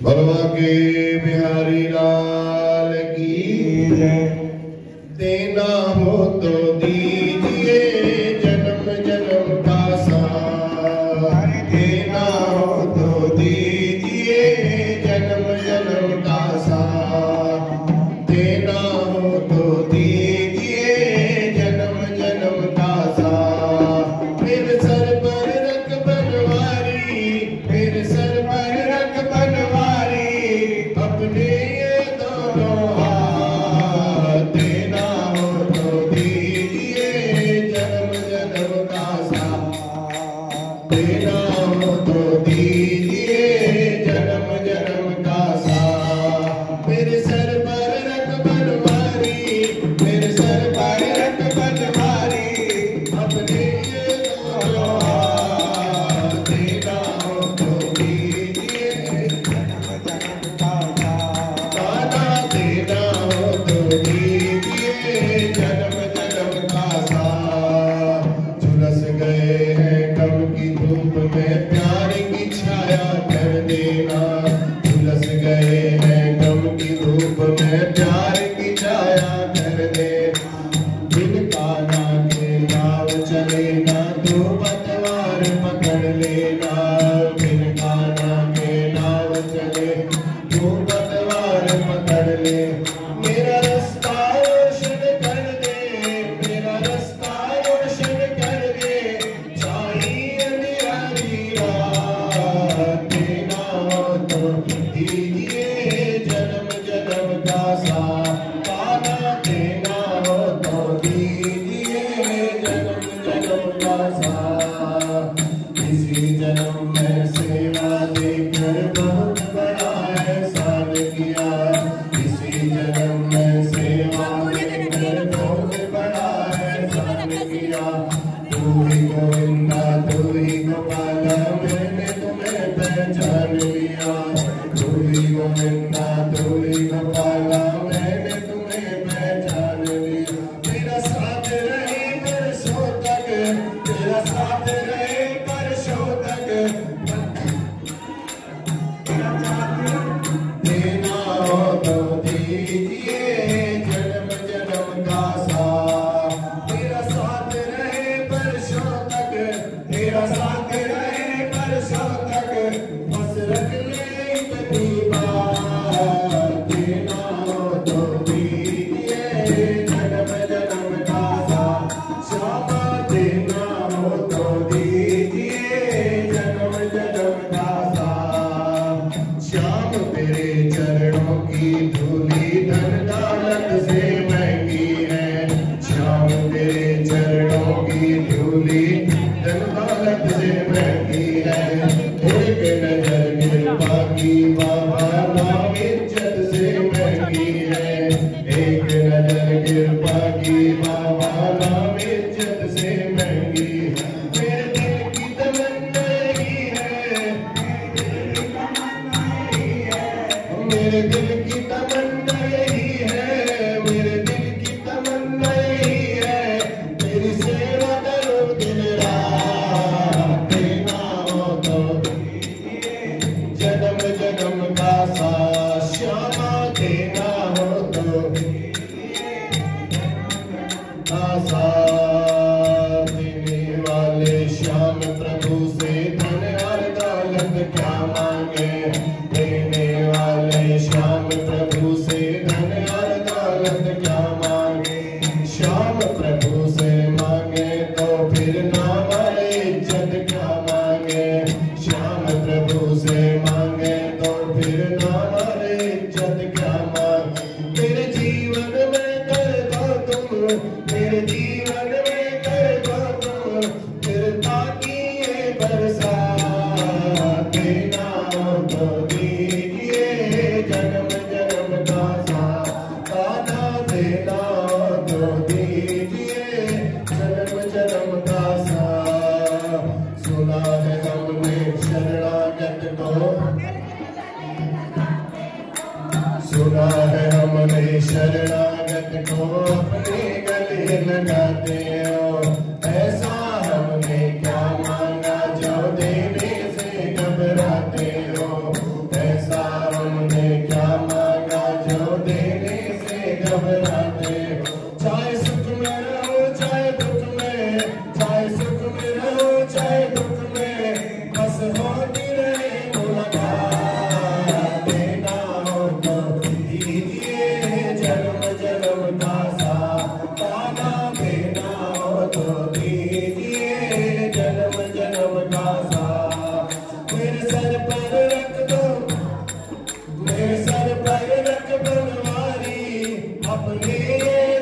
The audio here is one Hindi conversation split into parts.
भगवा के बिहारी लाल की देना हो तो दीजिए जन्म जन्म का साथ, देना हो तो दीजिए जन्म जन्म का साथ, देना हो तो दीजिए जन्म जन्म का साथ। मेरे सर पर रख बनवारी, मेरे सर पर रख बनवारी, अपने ये दोनों हाथ, देना हो तो दीजिए जन्म जन्म का साथ, देना हो तो दीजिए जन्म जन्म का साथ। मेरे सर पर रख बनवारी, मेरे सर पर रख बनवारी, अपने ये दोनों हाथ, देना हो तो दीजिए जन्म जन्म का साथ, दादा देना हो तो दीजिए जन्म जन्म का साथ। झुलस गए हैं कब की धूप में प्यार की छाया कर देना, झुलस गए हैं कब की धूप में प्यार की छाया कर देना। बिन काना के नाव चले ना तो पतवार पकड़ लेना, बिन काना के नाव चले तो पतवार पकड़ ले। मेरा रास्ता रोशन कर दे, मेरा रास्ता रोशन कर दे, चाहिए अंधियारी रात, देना हो तो दीजिए जन्म जन्म का साथ, काना देना हो तो दीजिए जन्म जन्म का साथ। इसी जन्म में सेवा देकर बहुत बड़ा एहसान किया, इसी जन्म में सेवा देकर बहुत बड़ा एहसान किया। तू ही गोविंदा तू ही गोपाला, मैंने तुम्हें पहचान लिया, तू ही गोविंदा तू ही गोपाला, मैंने तुम्हें पहचान लिया। तेरा साथ रहे बरसों तक, तेरा साथ रहे बरसों तक, देना हो तो दीजिए जन्म जन्म का साथ, तेरा साथ रहे बरसों तक, तेरा साथ रहे बरसों तक, बस रख ले कभी बात, देना हो तो दीजिए जन्म जन्म का साथ, श्यामा देना हो तो दीजिए जन्म जन्म का साथ। श्याम तेरे चरणों की धूली धन दौलत से महंगी है, श्याम तेरे चरणों की धूली धन दौलत से महंगी है। एक नजर कृपा की बाबा नाम इज्जत से महंगी है, एक नजर कृपा की बाबा नाम इज्जत से महंगी है। मेरे दिल की तमन्ना यही है, मेरे दिल की तमन्ना यही है, मेरे दिल की तमन्ना यही है, तेरी सेवा करो दिन रात, देना हो तो जन्म जन्म का साथ, श्यामा देना हो तो साथ। देने वाले श्याम प्रभु से धन और दौलत क्या मांगे, देने वाले श्याम प्रभु से धन और दौलत क्या मांगे। श्याम प्रभु से मांगे तो फिर नाम और इज्जत क्या मांगे, श्याम प्रभु से मांगे तो फिर नाम और इज्जत क्या मांगे। मेरे जीवन में कर दो तुम, मेरे जीवन में कर दो तुम, कृपा की ये बरसात, देना हो तो दीजिए जन्म जन्म का साथ, दादा देना हो तो दीजिए जन्म जन्म का साथ। सुना है हमने शरणागत को, सुना है हमने शरणागत को अपने गले लगाते हो, ऐसा हमने क्या मांगा जो देने से घबराते हो, ऐसा सुख में रहो चाहे दुख में, बस होती रहे मुलाकात। देना हो तो दीजिए जन्म जन्म का साथ, पाना देना हो तो दीजिए जन्म जन्म का साथ। मेरे सर पर रख दो, मेरे सर पर रख बनवारी, अपने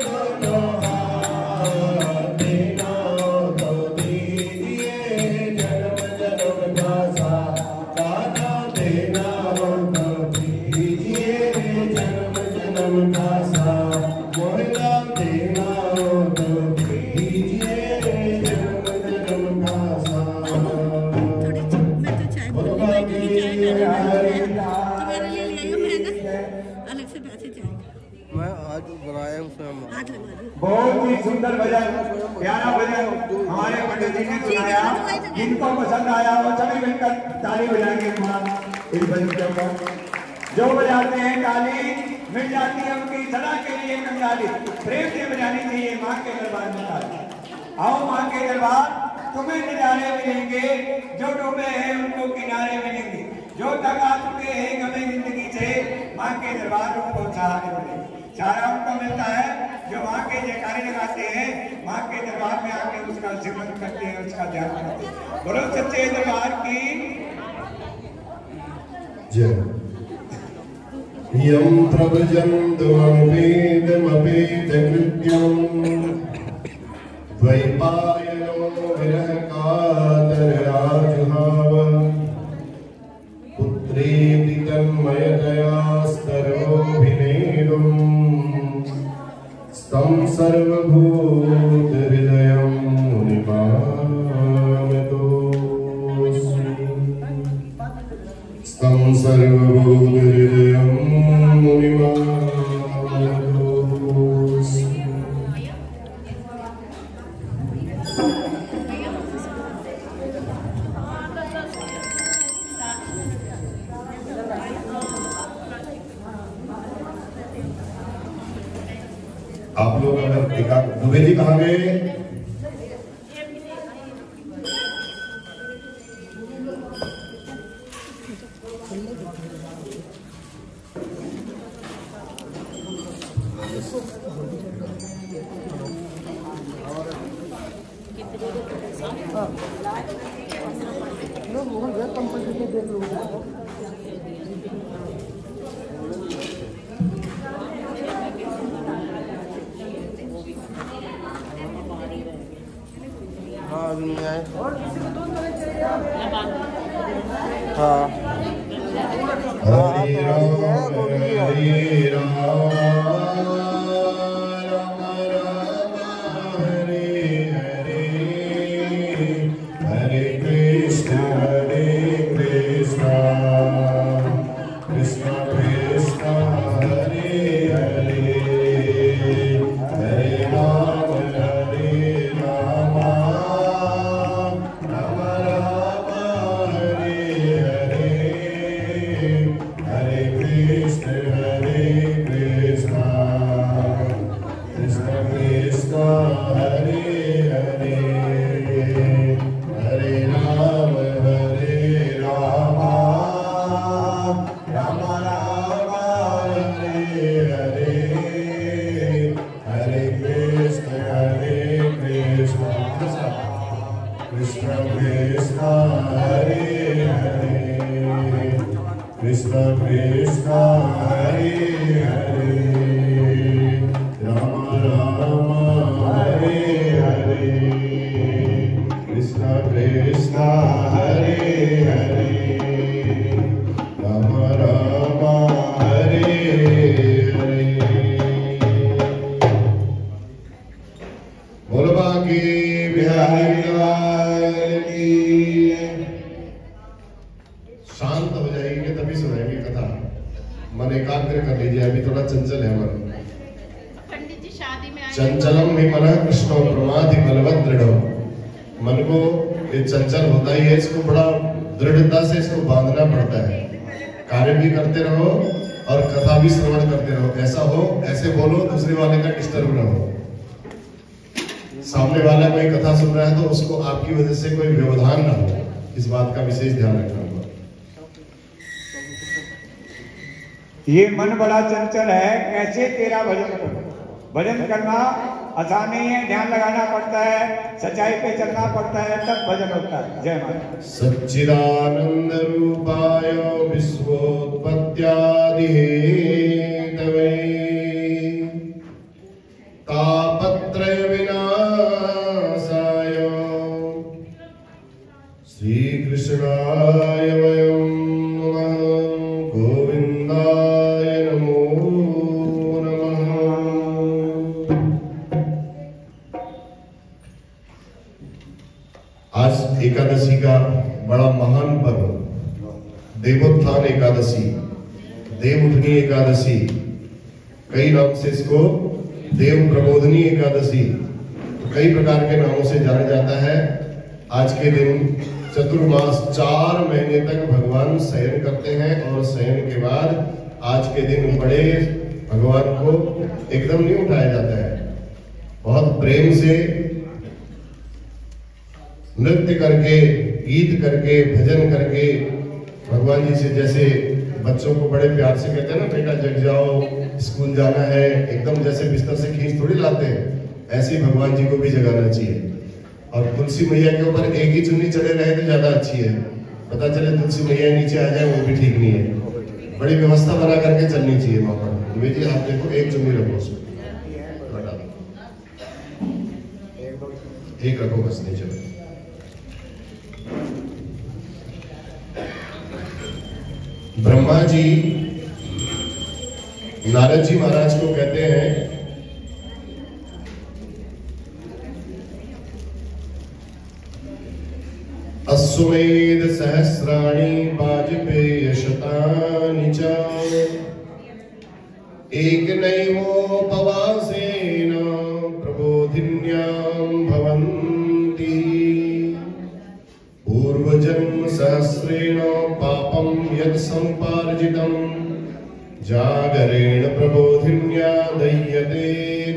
दोनों हाथ। देना हो तो दीजिए जन्म जन्म का साथ, पाना देना हो तो दीजिए जन्म जन्म का साथ। मोहला देना हो तो दीजिए जन्म जन्म का साथ। मैं तो चाय बोल रही हूँ, चाय तुम्हारे लिए ले आई हूँ मैं ना, अलग से पैसे चाय मैं आज बनाया हूँ स्वयं। हाथ लगा दूँ। बहुत ही सुंदर भजन, प्यारा भजन हमारे पंडित जी ने सुनाया। जिनको पसंद आया वो सभी मिलकर ताली बजाएंगे इस भजन के ऊपर। जो बजाते हैं ताली मिल जाती है उनकी सदा के लिए कंगाली। प्रेम से बजानी चाहिए माँ के दरबार में ताली। आओ माँ के दरबार, तुम्हें नजारे मिलेंगे, जो डूबे हैं उनको किनारे मिलेंगे, जो थका चुके हैं गमे जिंदगी से, माँ के दरबार उनको सहारे मिलेंगे। सहारा उनको मिलता है जो माँ के जयकारे लगाते हैं, माँ के दरबार में आके उसका जिक्र करते हैं, उसका ध्यान करते हैं। बोलो सच्चे दरबार की जय। यं प्रभजन्तमवेदमवेदकृत्यं, द्वैपायनो विरहकातरराजुहाव, पुत्रेति तन्मयतया स्तर्वोऽभिनेदुं, स्तं सर्वभूतहृदयं मुनिमानतोऽस्मि। स्तं सर्वभूतहृदयं मुनिमानतोऽस्मि। आप लोग अगर देखा दुबे जी कहाँ गए? हाँ अभी नहीं आए। हाँ हरे राम हरे राम राम राम हरे हरे, हरे कृष्ण कृष्ण कृष्ण हरे हरे, हरे राम राम राम हरे हरे, हरे कृष्ण कृष्ण कृष्ण हरे हरे, हरे राम राम राम हरे हरे, हरे कृष्ण कृष्ण कृष्ण कृष्ण हरे हरे, कृष्ण कृष्ण हरे हरे, राम राम हरे हरे, कृष्ण कृष्ण हरे हरे, राम राम हरे हरे। बोल बाकी बिहारी लाल की। शांत हो जाएगी तभी सुनाएंगे कथा। मन एकाग्र कर लीजिए, अभी थोड़ा चंचल है मन। पंडित जी शादी में आए चंचलम ही मन कृष्णो प्रमादि बलवत दृढ़। मन को ये चंचल होता ही है, इसको बड़ा दृढ़ता से इसको बांधना पड़ता है। कार्य भी करते रहो और कथा भी श्रवण करते रहो। ऐसा हो, ऐसे बोलो दूसरे वाले का डिस्टर्ब ना हो। सामने वाला कोई कथा सुन रहा है तो उसको आपकी वजह से कोई व्यवधान ना हो, इस बात का विशेष ध्यान रखना होगा। ये मन बड़ा चंचल है, कैसे तेरा भजन करूं? भजन करना आसान नहीं है, ध्यान लगाना पड़ता है, सच्चाई पे चलना पड़ता है, तब भजन होता है। जय माता। सच्चिदानंद रूपाय विश्वोत्पत्त्यादि हेतवे तापत्रय विनाशाय श्री कृष्णाय वयं नमः। गोविंदाय नमो नमः। आज एकादशी का बड़ा महान पर्व, देवोत्थान एकादशी, देवउठनी एकादशी, कई नाम से इसको देव प्रबोधनी एकादशी, कई प्रकार के नामों से जाना जाता है। आज के दिन चतुर्मास 4 महीने तक भगवान शयन करते हैं और शयन के बाद आज के दिन बड़े भगवान को एकदम नहीं उठाया जाता है, बहुत प्रेम से नृत्य करके, गीत करके, भजन करके भगवान जी से, जैसे बच्चों को बड़े प्यार से कहते हैं ना, बेटा जग जाओ, स्कूल जाना है, एकदम जैसे बिस्तर से खींच थोड़ी लाते हैं, ऐसे ही भगवान जी को भी जगाना चाहिए। और तुलसी मैया के ऊपर एक ही चुन्नी चढ़े रहे तो ज्यादा अच्छी है, पता चले तुलसी मैया नीचे आ जाए वो भी ठीक नहीं है। बड़ी व्यवस्था बना करके चलनी चाहिए वहां पर। जी आप देखो, एक चुन्नी रखो उसमें, एक रखो बस, नहीं चलो। ब्रह्मा जी नारद जी महाराज को कहते हैं, अश्वमेध सहस्राणि वाजपेय शतानि च एकनैवोपवासेन प्रबोधिन्यां भवन्ति पूर्वजन्म सहस्रेण पापं यत् सम्पार्जितं जागरेण प्रबोधिन्या दह्यते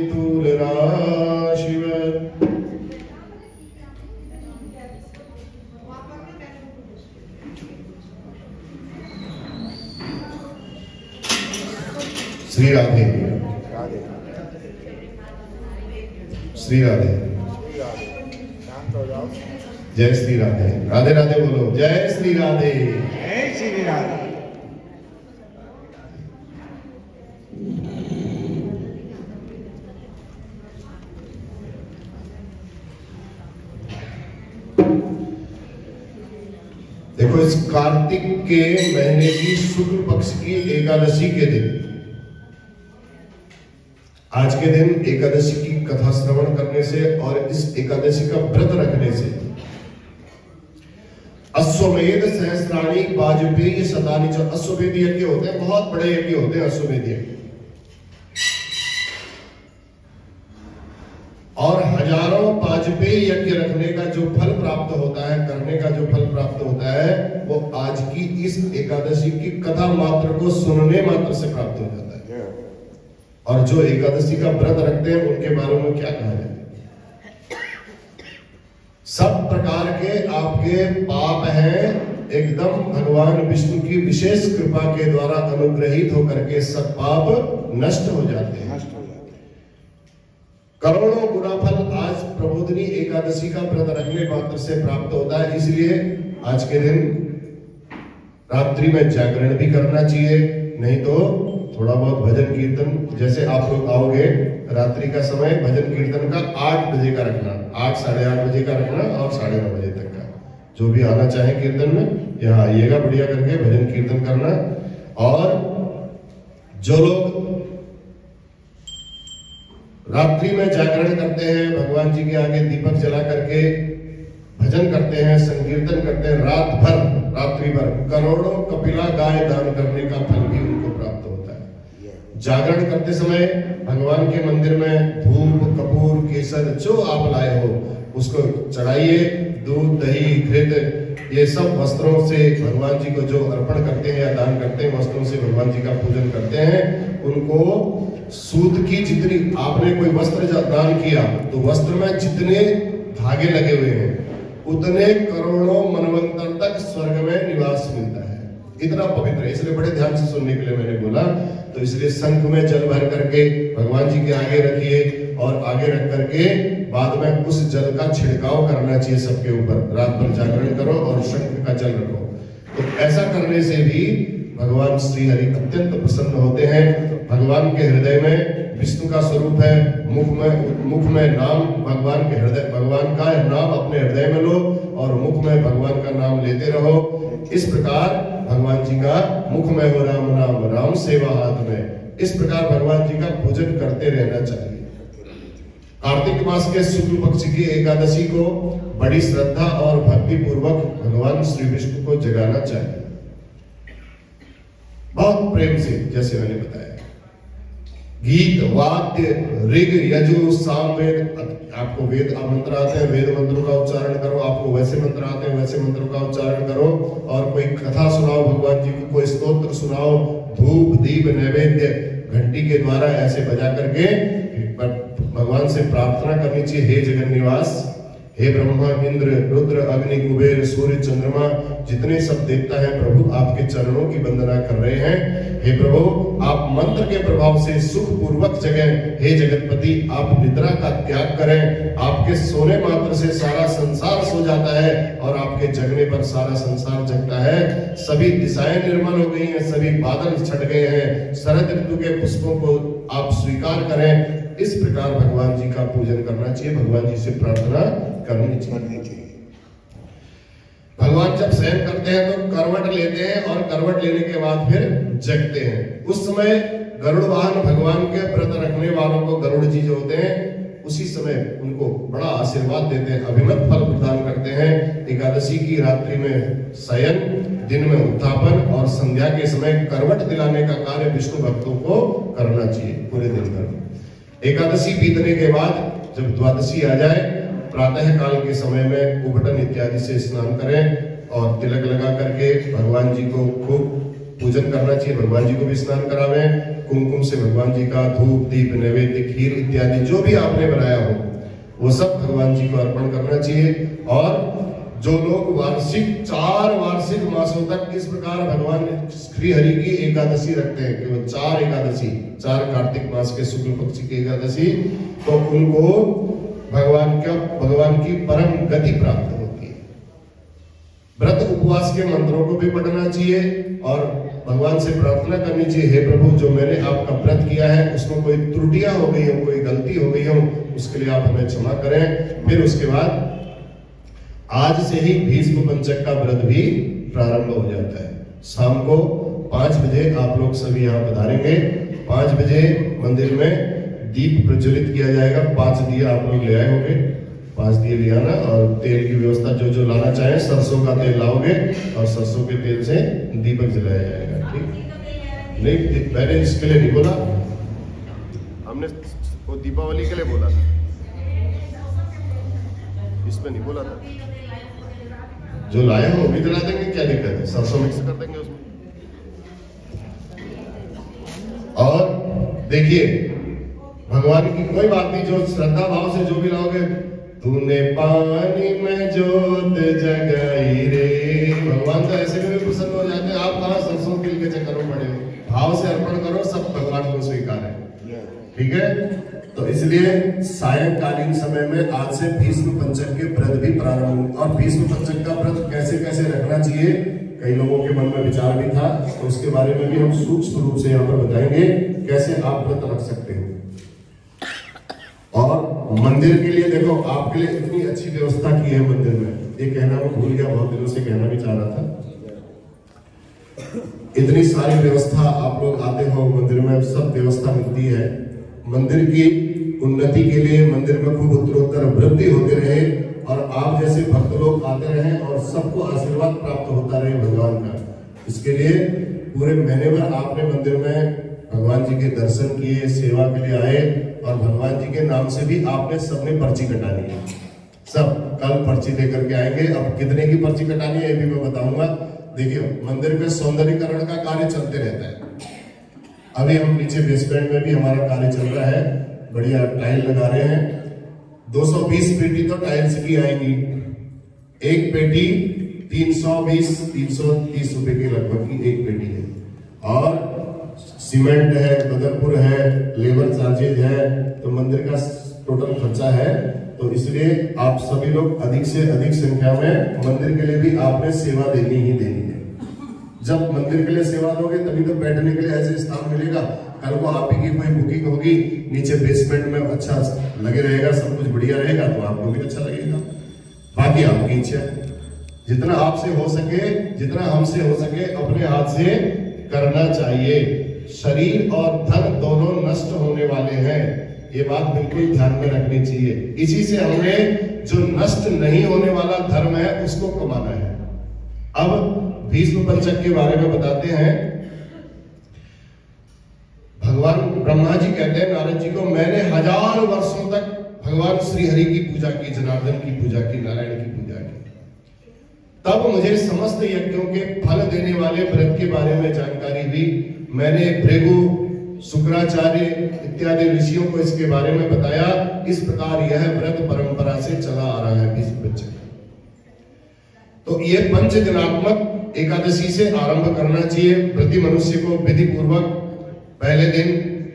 तूलराशिवत्। श्री राधे, श्री राधे, जय श्री राधे, राधे राधे बोलो, जय श्री राधे, जय श्री राधे। देखो, इस कार्तिक के महीने की शुक्ल पक्ष की एकादशी के दिन, आज के दिन एकादशी की कथा श्रवण करने से और इस एकादशी का व्रत रखने से अश्वमेध सहस्राणि वाजपेय शतानि च, अश्वमेध यज्ञ होते हैं, बहुत बड़े यज्ञ होते हैं अश्वमेध यज्ञ, और हजारों वाजपेय यज्ञ रखने का जो फल प्राप्त होता है, करने का जो फल प्राप्त होता है, वो आज की इस एकादशी की कथा मात्र को सुनने मात्र से प्राप्त हो जाता है। और जो एकादशी का व्रत रखते हैं उनके बारे में क्या कहा जाए, सब प्रकार के आपके पाप हैं, एकदम भगवान विष्णु की विशेष कृपा के द्वारा अनुग्रहित होकर के सब पाप नष्ट हो जाते हैं। करोड़ों गुना फल आज प्रबोधनी एकादशी का व्रत रखने मात्र से प्राप्त होता है। इसलिए आज के दिन रात्रि में जागरण भी करना चाहिए, नहीं तो थोड़ा बहुत भजन कीर्तन, जैसे आप लोग आओगे रात्रि का समय भजन कीर्तन का 8 बजे का रखना, 8 साढ़े 8 बजे का रखना और 9:30 बजे तक का। जो भी आना चाहे कीर्तन में यहाँ आइएगा, बढ़िया करके भजन कीर्तन करना। और जो लोग रात्रि में जागरण करते हैं, भगवान जी के आगे दीपक जला करके भजन करते हैं, संकीर्तन करते हैं, रात भर रात्रि भर करोड़ों कपिला गाय दान करने का फल भी उनको प्राप्त होता है। जागरण करते समय भगवान के मंदिर में धूप, कपूर, केसर जो आप लाए हो उसको चढ़ाइए। दूध, दही, घृत, ये सब वस्त्रों से भगवान जी को जो अर्पण करते हैं या दान करते हैं, वस्त्रों से भगवान जी का पूजन करते हैं, उनको सूत की जितनी आपने कोई वस्त्र दान किया तो वस्त्र में जितने धागे लगे हुए हैं उतने करोड़ों मनवंतर तक स्वर्ग में निवास मिलता है। इतना पवित्र है, इसलिए बड़े ध्यान से सुनने के लिए मैंने बोला। तो इसलिए शंख में जल भर करके भगवान जी के आगे रखिए और आगे रख करके बाद में उस जल का छिड़काव करना चाहिए सबके ऊपर। रात भर जागरण करो और शंख का जल रखो। तो ऐसा करने से भी भगवान श्री हरि अत्यंत प्रसन्न होते हैं। भगवान के हृदय में विष्णु का स्वरूप है, मुख में नाम भगवान के हृदय, भगवान का नाम अपने हृदय में लो और मुख में भगवान का नाम लेते रहो। इस प्रकार भगवान जी का मुख में हो राम नाम, राम सेवा हाथ में, इस प्रकार भगवान जी का पूजन करते रहना चाहिए। कार्तिक मास के शुक्ल पक्ष की एकादशी को बड़ी श्रद्धा और भक्ति पूर्वक भगवान श्री विष्णु को जगाना चाहिए, बहुत प्रेम से। जैसे मैंने बताया, गीत वाद्य ऋग यजु साम वेद, आपको वेद मंत्र आते हैं, वेद मंत्रों का उच्चारण करो। आपको वैसे मंत्र आते हैं, वैसे मंत्रों का उच्चारण करो। और कोई कथा सुनाओ भगवान जी को, कोई स्तोत्र सुनाओ, धूप दीप नैवेद्य घंटी के द्वारा ऐसे बजा करके भगवान से प्रार्थना करनी चाहिए। हे जगन निवास, हे ब्रह्मा इंद्र रुद्र अग्नि कुबेर सूर्य चंद्रमा, जितने सब देवता हैं प्रभु आपके चरणों की वंदना कर रहे हैं। हे प्रभु, आप मंत्र के प्रभाव से सुख पूर्वक जगें। हे जगतपति, आप निद्रा का त्याग करें। आपके सोने मात्र से सारा संसार सो जाता है और आपके जगने पर सारा संसार जगता है। सभी दिशाएं निर्मल हो गई हैं, सभी बादल छट गए हैं, शरद ऋतु के पुष्पों को आप स्वीकार करें। इस प्रकार भगवान जी का पूजन करना चाहिए, भगवान जी से प्रार्थना करनी चाहिए। भगवान जब शयन करते हैं तो करवट लेते हैं और करवट लेने के बाद फिर जगते हैं। उस समय गरुड़ वाहन भगवान के व्रत रखने वालों को गरुड़ जी जो होते हैं उसी समय उनको बड़ा आशीर्वाद देते हैं, अभिमत फल प्रदान करते हैं। एकादशी की रात्रि में शयन, दिन में उत्थापन और संध्या के समय करवट दिलाने का कार्य विष्णु भक्तों को करना चाहिए पूरे दिन भर। एकादशी बीतने के बाद जब द्वादशी आ जाए, प्रातः काल के समय में उबटन इत्यादि से स्नान करें और तिलक लगा करके भगवान जी को खूब पूजन करना चाहिए। भगवान जी को भी स्नान करावें। कुमकुम से भगवान जी का धूप दीप नैवेद्य खीर इत्यादि जो भी आपने बनाया हो वो सब भगवान जी को अर्पण करना चाहिए। और जो लोग चार वार्षिक मासों तक इस प्रकार भगवान श्री हरि की एकादशी रखते हैं, केवल 4 एकादशी, 4 कार्तिक मास के शुक्ल पक्ष की एकादशी, तो उनको भगवान की परम गति प्राप्त होती है। व्रत उपवास के मंत्रों को भी पढ़ना चाहिए और भगवान से प्रार्थना करनी चाहिए, हे प्रभु, जो मैंने आपका व्रत किया है उसमें कोई त्रुटियां हो गई हो, कोई गलती हो गई हो, उसके लिए आप हमें क्षमा करें। फिर उसके बाद आज से ही भीष्म पंचक का व्रत भी प्रारंभ हो जाता है। शाम को 5 बजे आप लोग सभी यहाँ पधारेंगे। 5 बजे मंदिर में दीप प्रज्वलित किया जाएगा। 5 दिया आप लोग ले आए होंगे, 5 दिए ले आना। और तेल की व्यवस्था जो लाना चाहे, सरसों का तेल लाओगे और सरसों के तेल से दीपक जलाया जाएगा। ठीक नहीं, मैंने इसके लिए नहीं बोला, हमने वो दीपावली के लिए बोला था, इसमें नहीं बोला था। जो लाया हो वो भी जला देंगे, क्या दिक्कत है, सरसों मिक्स कर देंगे उसमें। और देखिए भगवान की कोई बात नहीं, जो श्रद्धा भाव से जो भी लाओगे, तूने पानी में जोत जगाई रे, भगवान तो ऐसे में भी प्रसन्न हो जाते हैं। आप कहाँ सरसों तिल के चक्कर में पड़े हो, भाव से अर्पण करो, सब भगवान को स्वीकार है। ठीक है, तो इसलिए सायंकालीन समय में आज से भीष्म पंचक के व्रत भी प्रारंभ। और भीष्म पंचक का व्रत कैसे कैसे रखना चाहिए, कई लोगों के मन में विचार भी था, तो उसके बारे में भी हम सूक्ष्म रूप से यहाँ पर बताएंगे कैसे आप व्रत रख सकते हो। और मंदिर के लिए देखो, आपके लिए इतनी अच्छी व्यवस्था की है मंदिर में, ये कहना मैं भूल गया, बहुत दिनों से कहना भी चाह रहा था। इतनी सारी व्यवस्था, आप लोग आते हो मंदिर में, सब व्यवस्था मिलती है। मंदिर की उन्नति के लिए मंदिर में खूब उत्तरोत्तर वृद्धि होती रहे और आप जैसे भक्त लोग आते रहे और सबको आशीर्वाद प्राप्त होता रहे भगवान का। इसके लिए पूरे महीने भर आपने मंदिर में भगवान जी के दर्शन किए, सेवा के लिए आए और भगवान जी के नाम से भी आपने सबने पर्ची कटानी है। सब कल पर्ची लेकर के आएंगे। अब कितने की पर्ची कटानी है ये भी मैं बताऊंगा। देखिए, मंदिर के सौंदर्यीकरण का कार्य चलते रहता है। अभी हम नीचे बेसमेंट में भी हमारा कार्य चल रहा है, बढ़िया टाइल लगा रहे हैं। 220 पेटी तो टाइल्स की आएगी, एक पेटी 330 रुपए के लगभग की एक पेटी है, और सीमेंट है, बदरपुर है, लेबर चार्जेज है, तो मंदिर का टोटल खर्चा है। तो इसलिए आप सभी लोग अधिक से अधिक संख्या में मंदिर के लिए भी आपने सेवा देनी ही देनी है। जब मंदिर के लिए सेवा दोगे तभी तो बैठने के लिए ऐसे स्थान मिलेगा। कल को आप ही की कोई बुकिंग होगी, नीचे बेसमेंट में अच्छा लगे रहेगा, सब कुछ बढ़िया रहेगा, तो आपको भी अच्छा लगेगा। बाकी आपकी इच्छा, जितना आपसे हो सके, जितना हमसे हो सके अपने हाथ से करना चाहिए। शरीर और धन दोनों नष्ट होने वाले हैं, ये बात बिल्कुल ध्यान में रखनी चाहिए। इसी से हमें जो नष्ट नहीं होने वाला धर्म है उसको कमाना है। अब भीष्म पंचक के बारे में बताते हैं। भगवान ब्रह्मा जी कहते हैं नारद जी को, मैंने 1000 वर्षों तक भगवान श्री हरि की पूजा की, जनार्दन की पूजा की, नारायण की पूजा की, तब मुझे समस्त यज्ञों के फल देने वाले व्रत के बारे में जानकारी हुई। मैंने भृगु, शुक्राचार्य इत्यादि ऋषियों को इसके बारे में बताया। इस प्रकार यह व्रत परंपरा से चला आ रहा है भीष्म पंचक। तो ये 5 दिनात्मक एकादशी से आरंभ करना चाहिए। प्रति मनुष्य को विधि पूर्वक पहले दिन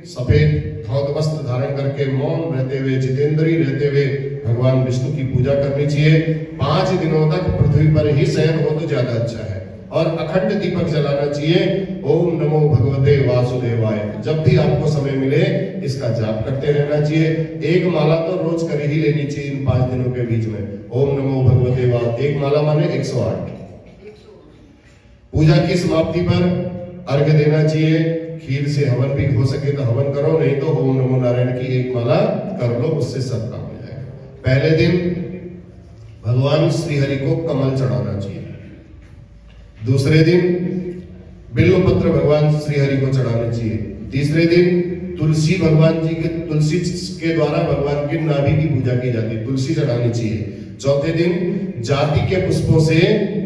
सफेद धौत वस्त्र धारण करके मौन रहते हुए, जितेंद्री रहते हुए भगवान विष्णु की पूजा करनी चाहिए। 5 दिनों तक पृथ्वी पर ही शयन हो तो ज्यादा अच्छा है, और अखंड दीपक जलाना चाहिए। ओम नमो भगवते वासुदेवाय। जब भी आपको समय मिले इसका जाप करते रहना चाहिए। एक माला तो रोज कर ही लेनी चाहिए इन 5 दिनों के बीच में। ओम नमो भगवते वासुदेवाय, एक माला माने 108। पूजा की समाप्ति पर अर्घ्य देना चाहिए। खीर से हवन भी हो सके तो हवन करो, नहीं तो ओम नमो नारायण की एक माला कर लो, उससे सब काम हो जाएगा। पहले दिन भगवान श्री हरि को कमल चढ़ाना चाहिए। दूसरे दिन बिल्व पत्र भगवान श्री हरि को चढ़ाने चाहिए। तीसरे दिन तुलसी भगवान जी के, तुलसी के द्वारा भगवान की नाभि की पूजा की जाती है, तुलसी चढ़ानी चाहिए। चौथे दिन जाति के पुष्पों से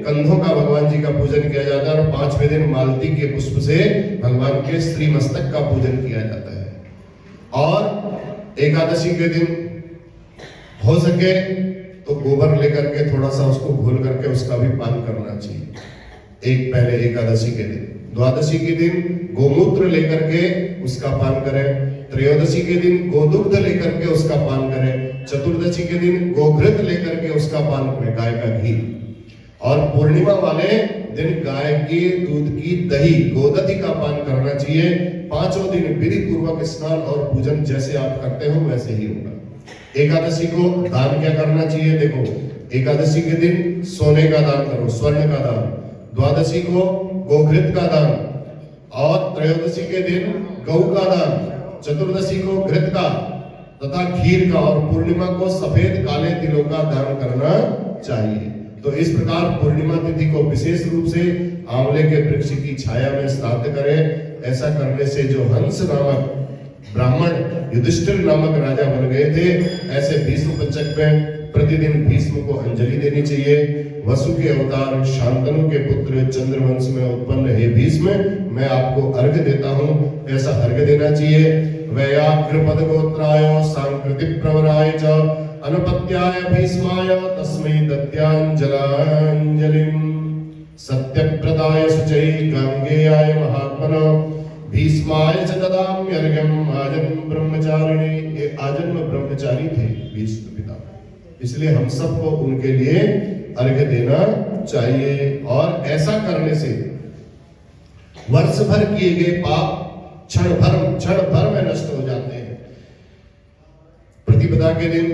कंधों का भगवान जी का पूजन किया जाता है, और 5वें दिन मालती के पुष्प से भगवान के श्री मस्तक का पूजन किया जाता है। और एकादशी के दिन हो सके तो गोबर लेकर के थोड़ा सा उसको घोल करके उसका भी पान करना चाहिए, एक पहले एकादशी के दिन। द्वादशी के दिन गोमूत्र लेकर के उसका पान करें। त्रयोदशी के दिन गोदुग्ध लेकर के उसका पान करें। चतुर्दशी के दिन गोघृत लेकर के उसका पान करें, गाय का घी। और पूर्णिमा वाले दिन गाय के दूध की दही, गोदधि का पान करना चाहिए। 5वें दिन विधि पूर्वक स्नान और पूजन जैसे आप करते हो वैसे ही होगा। एकादशी को दान क्या करना चाहिए? देखो, एकादशी के दिन सोने का दान करो, स्वर्ण का दान। द्वादशी को गोघृत का दान, और त्रयोदशी के दिन गौ का दान, चतुर्दशी को घृत का तथा खीर का, और पूर्णिमा को सफेद काले तिलों का दान करना चाहिए। तो इस प्रकार पूर्णिमा तिथि को विशेष रूप से आंवले के वृक्ष की छाया में श्राद्ध करें। ऐसा करने से जो हंस नामक ब्राह्मण युधिष्ठिर नामक राजा बन गए थे, ऐसे भीष्म पंचक में प्रतिदिन भीष्म को अंजलि देनी चाहिए। वसु के अवतार शांतनु के पुत्र चंद्रवंश में उत्पन्न हे भीष्म, मैं आपको अर्घ्य देता हूँ, ऐसा अर्घ्य देना चाहिए। वैयाघ्र पद गोत्राय सांकृति प्रवराय च अनुपत्याय भीष्माय तस्मै दद्यांजलांजलिं। सत्यप्रदाय शुचै गांगेयाय महात्मनो भीष्माय च ददाम्यर्घ्यम् आजन्म ब्रह्मचारिणे। ये आजन्म ब्रह्मचारी थे भीष्म पिता, इसलिए हम सबको उनके लिए अर्घ्य देना चाहिए। और ऐसा करने से वर्ष भर किए गए पाप क्षण भर में नष्ट हो जाते हैं। प्रतिपदा के दिन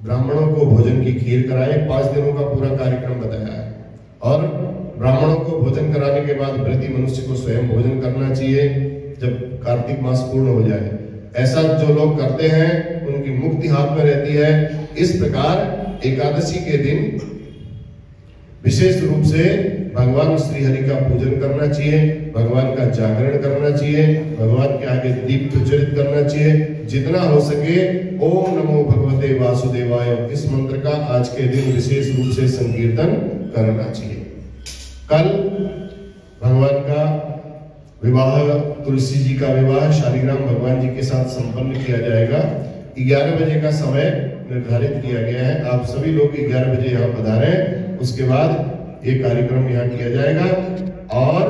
ब्राह्मणों को भोजन की खीर कराएं। 5 दिनों का पूरा कार्यक्रम बताया है। और ब्राह्मणों को भोजन कराने के बाद व्रती मनुष्य को स्वयं भोजन करना चाहिए जब कार्तिक मास पूर्ण हो जाए। ऐसा जो लोग करते हैं उनकी मुक्ति हाथ में रहती है। इस प्रकार एकादशी के दिन विशेष रूप से भगवान श्री हरि का पूजन करना चाहिए, भगवान का जागरण करना चाहिए, भगवान के आगे दीप प्रज्वलित करना चाहिए। जितना हो सके ओम नमो भगवते वासुदेवाय, इस मंत्र का आज के दिन विशेष रूप से संकीर्तन करना चाहिए। कल भगवान का विवाह तुलसी जी का विवाह शालिग्राम भगवान जी के साथ संपन्न किया जाएगा। 11 बजे का समय निर्धारित किया गया है। आप सभी लोग 11 बजे यहाँ पधारें। उसके बाद ये कार्यक्रम यहाँ किया जाएगा और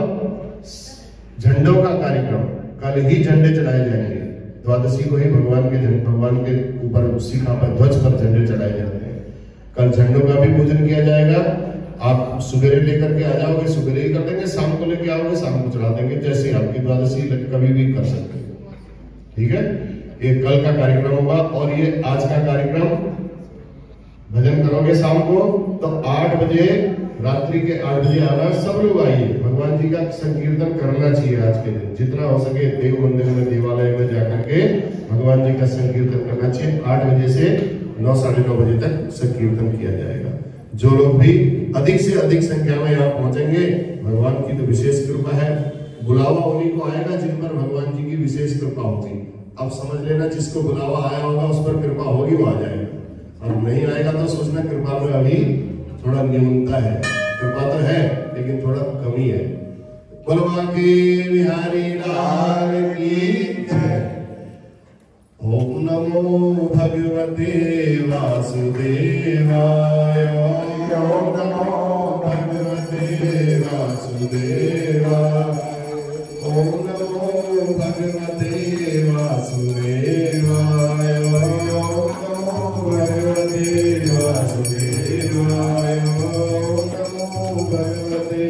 झंडों का कार्यक्रम कल ही झंडे चलाए जाएंगे। द्वादशी को ही भगवान के ऊपर शिखा पर ध्वज पर झंडे चढ़ाए जाते हैं। कल झंडों का भी पूजन किया जाएगा। आप सुगरे लेकर के आ जाओगे, सुगरे ही कर देंगे। शाम को लेके आओगे, शाम को चढ़ा देंगे। जैसे आपकी द्वादशी कभी भी कर सकते हो, ठीक है। ये कल का कार्यक्रम होगा और ये आज का कार्यक्रम भजन करोगे शाम को तो 8 बजे, रात्रि के 8 बजे आना। सब लोग आइए, भगवान जी का संकीर्तन करना चाहिए। आज के दिन जितना हो सके देव मंदिर में, देवालय में जाकर के भगवान जी का संकीर्तन करना चाहिए। 8 बजे से 9, साढ़े 9 बजे तक संकीर्तन किया जाएगा। जो लोग भी अधिक से अधिक संख्या में यहाँ पहुंचेंगे, भगवान की तो विशेष कृपा है। बुलावा उन्हीं को आएगा जिन पर भगवान जी की विशेष कृपा होगी। अब समझ लेना, जिसको बुलावा आया होगा उस पर कृपा होगी, वो आ जाएगा। और नहीं आएगा तो सोचना कृपा में अभी थोड़ा न्यूनता है। कृपा तो है लेकिन थोड़ा कमी है। बोलवा के बिहारी लाल की जय। ओम नमो भगवते वासुदेवाय। ओम नमो भगवते वासुदेवाय। ओम नमो भगवते वासुदेवाय। ओम नमो भगवते वासुदेवाय। ओम नमो भगवते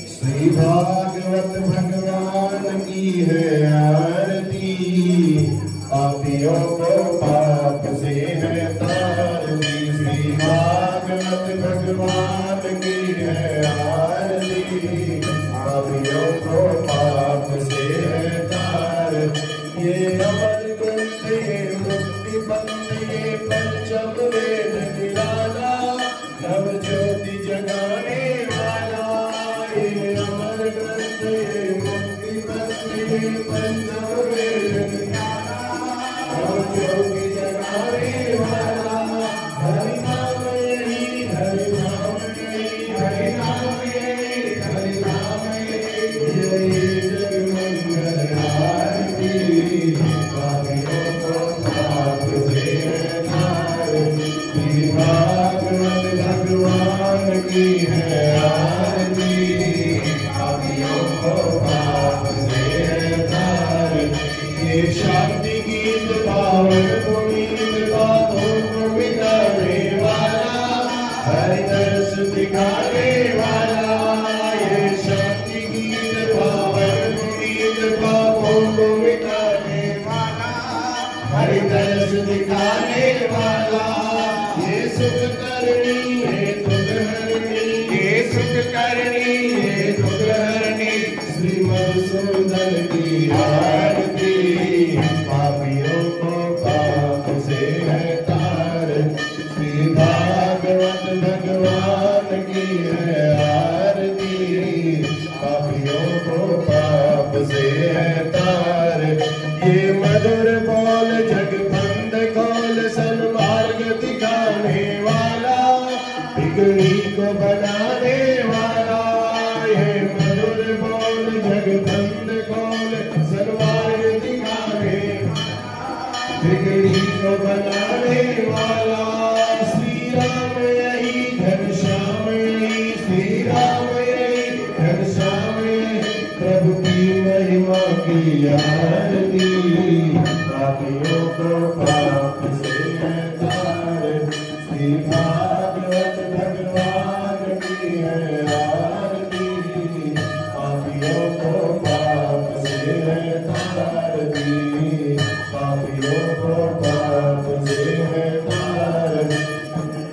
श्री भागवत भगवान की है आरती। पापियों को पाप से है तारती। श्री भागवत भगवान की है आरती। पापियों को पाप से है तारती। ये अमर ग्रंथ, ये मुक्ति पंथ, ये पंचम वेद निराला, नव ज्योति जगाने वाला। ये अमर ग्रंथ, ये मुक्ति पंथ, ये पंचम वेद निराला, नव ज्योति जगाने वाला। हरि नाम यही, हरि नाम यही, हरि नाम यही, हरि नाम यही जग मंगल आरती। पापियों को पाप से है तारती। श्री भागवत भगवान की है आरती। पापियों को पाप से है तारती। ये शांति गीत पावन पुनीत पापों को मिटाने वाला, हरि दर्श दिखाने वाला। ये शांति गीत पावन पुनीत पापों को मिटाने वाला, हरि दर्श दिखाने वाला। ये सुख करनी है दुख हरनी, ये सुख करनी है दुख हरनी। श्री मधुसूदन की आरती। पापियों को पाप से है तारती। श्री भागवत भगवान की है आरती। पापियों को पाप से है तारती। ये मधुर बोल जगबंद खोल, सन्मार्ग दिखाने वाला, बिगड़ी को बनाने वाला। ये मधुर बोल जगबंद खोल, सन्मार्ग दिखाने वाला, बिगड़ी को बनाने वाला। श्री राम यही, घनश्याम यही, श्री राम यही, घनश्याम यही। प्रभु की महिमा की आरती। पापियों को पाप से है तारती। श्री भागवत भगवान की है आरती। पापियों को पाप से है तारती। पापियों को पाप से है तारती।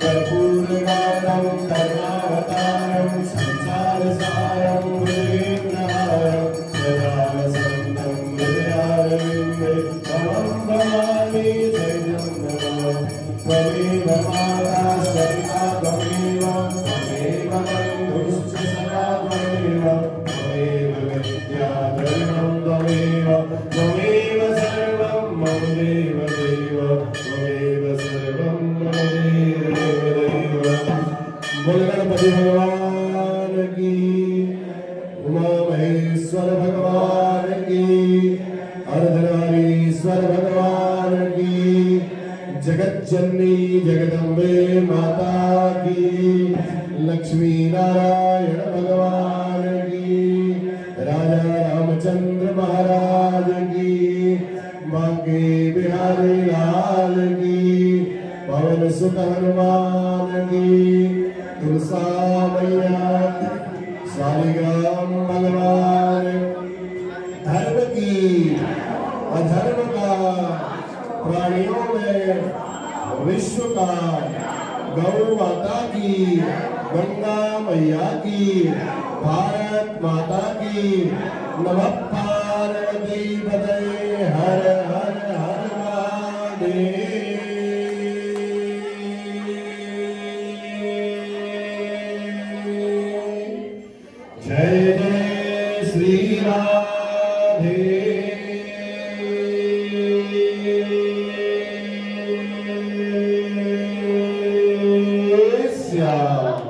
कर्पूर गानम करुणावतारम, संसार सारम भुजगेन्द्रहारम, सदा वसन्तं हृदयारविन्दे। त्वं भवानी शरणं मम। त्वमेव माता सविता त्वमेव, त्वमेव बन्धुश्च सखा त्वमेव, त्वमेव विद्या धर्मं त्वमेव, त्वमेव सर्वं मम देव देव, त्वमेव सर्वं मम देव देव। बोल गणपति भगवान जगज्जननी जगदम्बे माता की, लक्ष्मी नारायण भगवान की, राजा रामचंद्र महाराज की, बांके बिहारी लाल की, पवन सुत हनुमान की, तुलसा मैया की, शालिग्राम भगवान, धर्म की अधर्म का, प्राणियों में विश्व का, गौ माता की, गंगा मैया की, भारत माता की, नमः पार्वती पते, हर हर हर महादेव। जय जय श्री राधे श्याम।